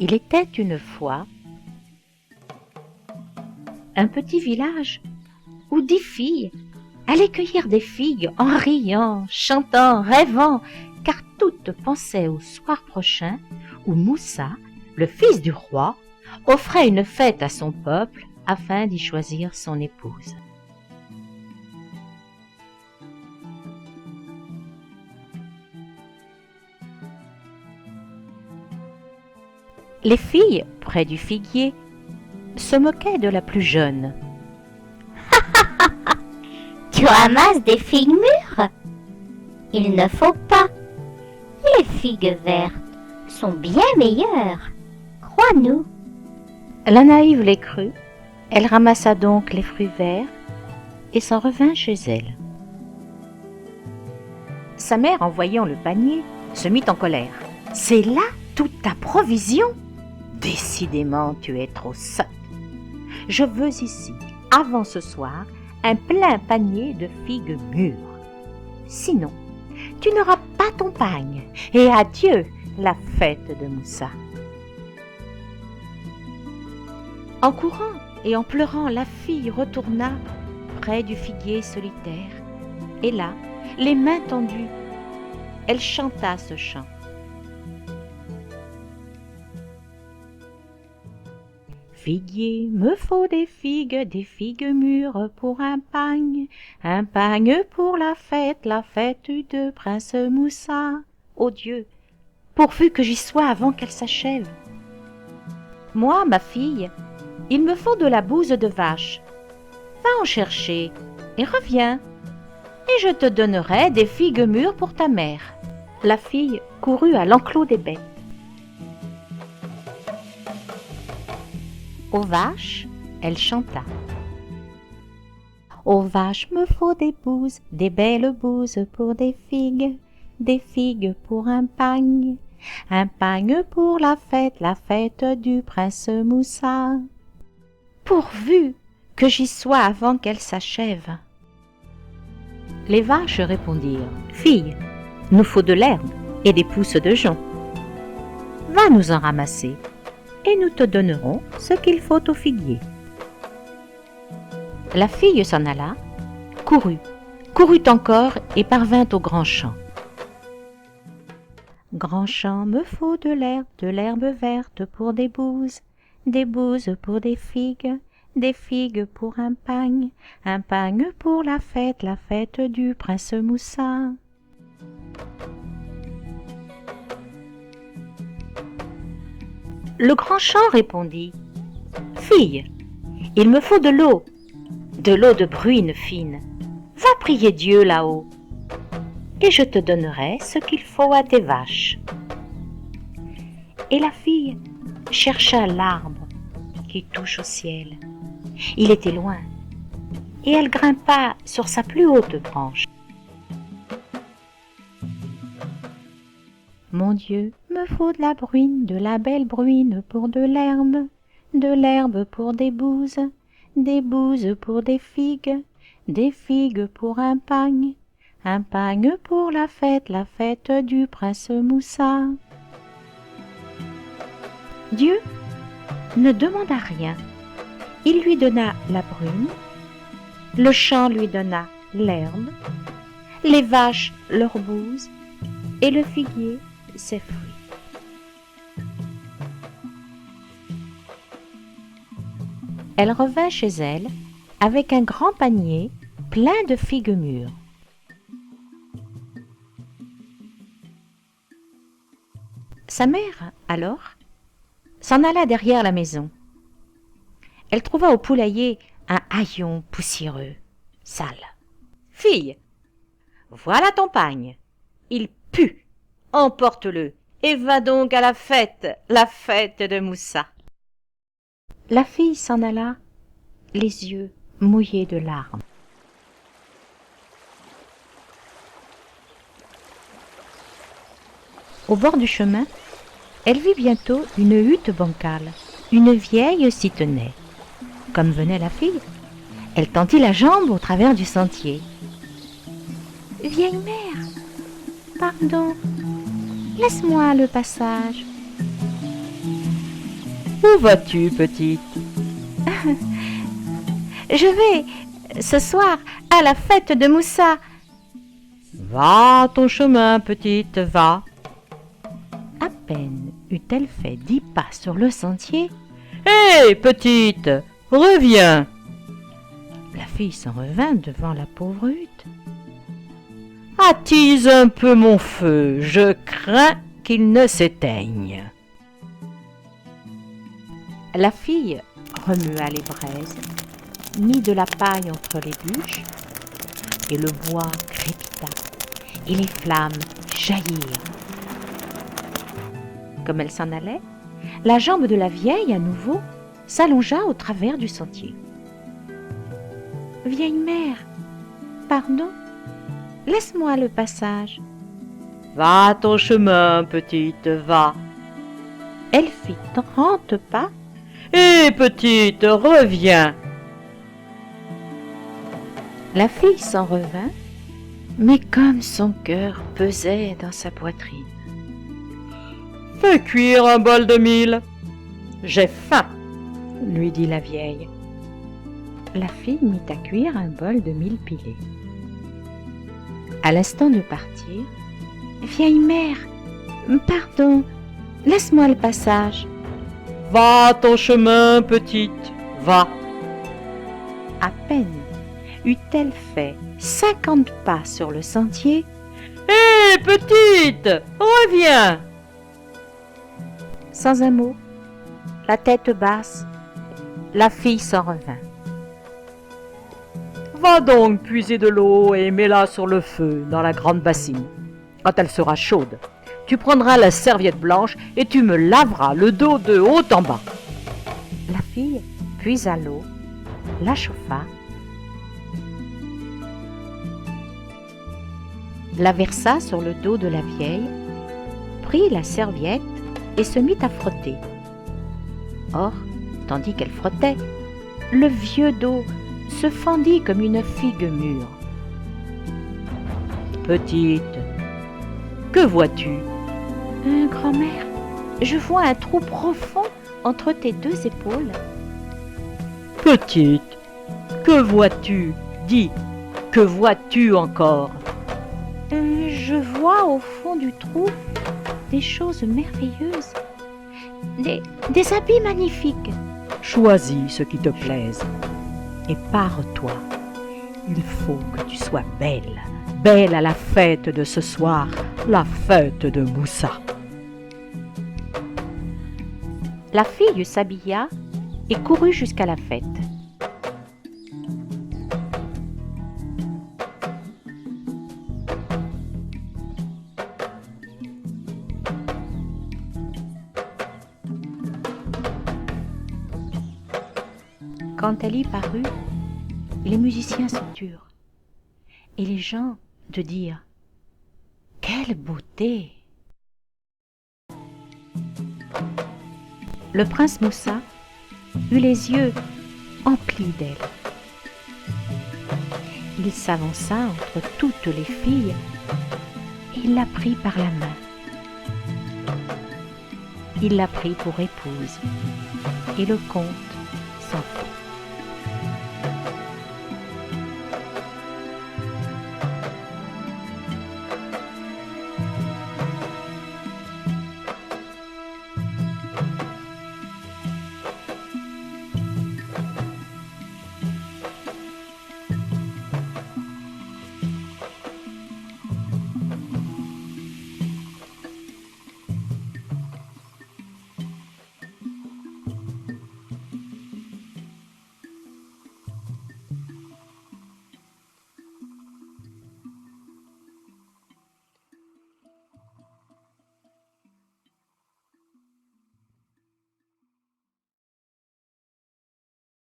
Il était une fois un petit village où 10 filles allaient cueillir des figues en riant, chantant, rêvant, car toutes pensaient au soir prochain où Moussa, le fils du roi, offrait une fête à son peuple afin d'y choisir son épouse. Les filles, près du figuier, se moquaient de la plus jeune. « Tu ramasses des figues mûres? Il ne faut pas. Les figues vertes sont bien meilleures, crois-nous. » La naïve les crut. Elle ramassa donc les fruits verts et s'en revint chez elle. Sa mère, en voyant le panier, se mit en colère. « C'est là toute ta provision? Décidément, tu es trop sotte. Je veux ici, avant ce soir, un plein panier de figues mûres. Sinon, tu n'auras pas ton pagne, et adieu la fête de Moussa. » En courant et en pleurant, la fille retourna près du figuier solitaire, et là, les mains tendues, elle chanta ce chant. Figuier, me faut des figues mûres pour un pagne pour la fête de prince Moussa. Ô Dieu, pourvu que j'y sois avant qu'elle s'achève. Moi, ma fille, il me faut de la bouse de vache. Va en chercher et reviens, et je te donnerai des figues mûres pour ta mère. La fille courut à l'enclos des bêtes. Aux vaches, elle chanta. Aux vaches, me faut des bouses, des belles bouses pour des figues pour un pagne pour la fête du prince Moussa. Pourvu que j'y sois avant qu'elle s'achève. Les vaches répondirent, Fille, nous faut de l'herbe et des pousses de jonc. Va nous en ramasser, et nous te donnerons ce qu'il faut au figuier. La fille s'en alla, courut encore et parvint au grand champ. Grand champ, me faut de l'herbe verte pour des bouses pour des figues pour un pagne pour la fête du prince Moussa. Le grand champ répondit, Fille, il me faut de l'eau de bruine fine. Va prier Dieu là-haut, et je te donnerai ce qu'il faut à tes vaches. Et la fille chercha l'arbre qui touche au ciel. Il était loin, et elle grimpa sur sa plus haute branche. Mon Dieu, me faut de la bruine, de la belle bruine pour de l'herbe pour des bouses pour des figues pour un pagne pour la fête du prince Moussa. Dieu ne demanda rien. Il lui donna la brune, le champ lui donna l'herbe, les vaches leurs bouses et le figuier ses fruits. Elle revint chez elle avec un grand panier plein de figues mûres. Sa mère, alors, s'en alla derrière la maison. Elle trouva au poulailler un haillon poussiéreux, sale. « Fille, voilà ton pagne. Il pue. Emporte-le et va donc à la fête de Moussa. » La fille s'en alla, les yeux mouillés de larmes. Au bord du chemin, elle vit bientôt une hutte bancale. Une vieille s'y tenait. Comme venait la fille, elle tendit la jambe au travers du sentier. « Vieille mère, pardon, laisse-moi le passage. » Où vas-tu, petite? Je vais, ce soir, à la fête de Moussa. Va ton chemin, petite, va. À peine eut-elle fait 10 pas sur le sentier. Hé, petite, reviens. La fille s'en revint devant la pauvre hutte. Attise un peu mon feu, je crains qu'il ne s'éteigne. La fille remua les braises, mit de la paille entre les bûches, et le bois crépita, et les flammes jaillirent. Comme elle s'en allait, la jambe de la vieille, à nouveau, s'allongea au travers du sentier. « Vieille mère, pardon, laisse-moi le passage. » Va ton chemin, petite, va. Elle fit 30 pas. Hé, petite, reviens. La fille s'en revint, mais comme son cœur pesait dans sa poitrine. Fais cuire un bol de mil. J'ai faim, lui dit la vieille. La fille mit à cuire un bol de mil pilés. À l'instant de partir, « Vieille mère, pardon, laisse-moi le passage. » Va ton chemin, petite, va. À peine eut-elle fait 50 pas sur le sentier. Hé, petite, reviens. Sans un mot, la tête basse, la fille s'en revint. Va donc puiser de l'eau et mets-la sur le feu dans la grande bassine. Quand elle sera chaude, tu prendras la serviette blanche et tu me laveras le dos de haut en bas. La fille puisa l'eau, la chauffa, la versa sur le dos de la vieille, prit la serviette et se mit à frotter. Or, tandis qu'elle frottait, le vieux dos se fendit comme une figue mûre. Petite, que vois-tu? Grand-mère, je vois un trou profond entre tes 2 épaules. Petite, que vois-tu? Dis, que vois-tu encore? Je vois au fond du trou des choses merveilleuses, des habits magnifiques. Choisis ce qui te plaise et pars-toi. Il faut que tu sois belle, belle à la fête de ce soir, la fête de Moussa. La fille s'habilla et courut jusqu'à la fête. Quand elle y parut, les musiciens se turent, et les gens de dire « Quelle beauté !» Le prince Moussa eut les yeux emplis d'elle. Il s'avança entre toutes les filles et il la prit par la main. Il la prit pour épouse et le conte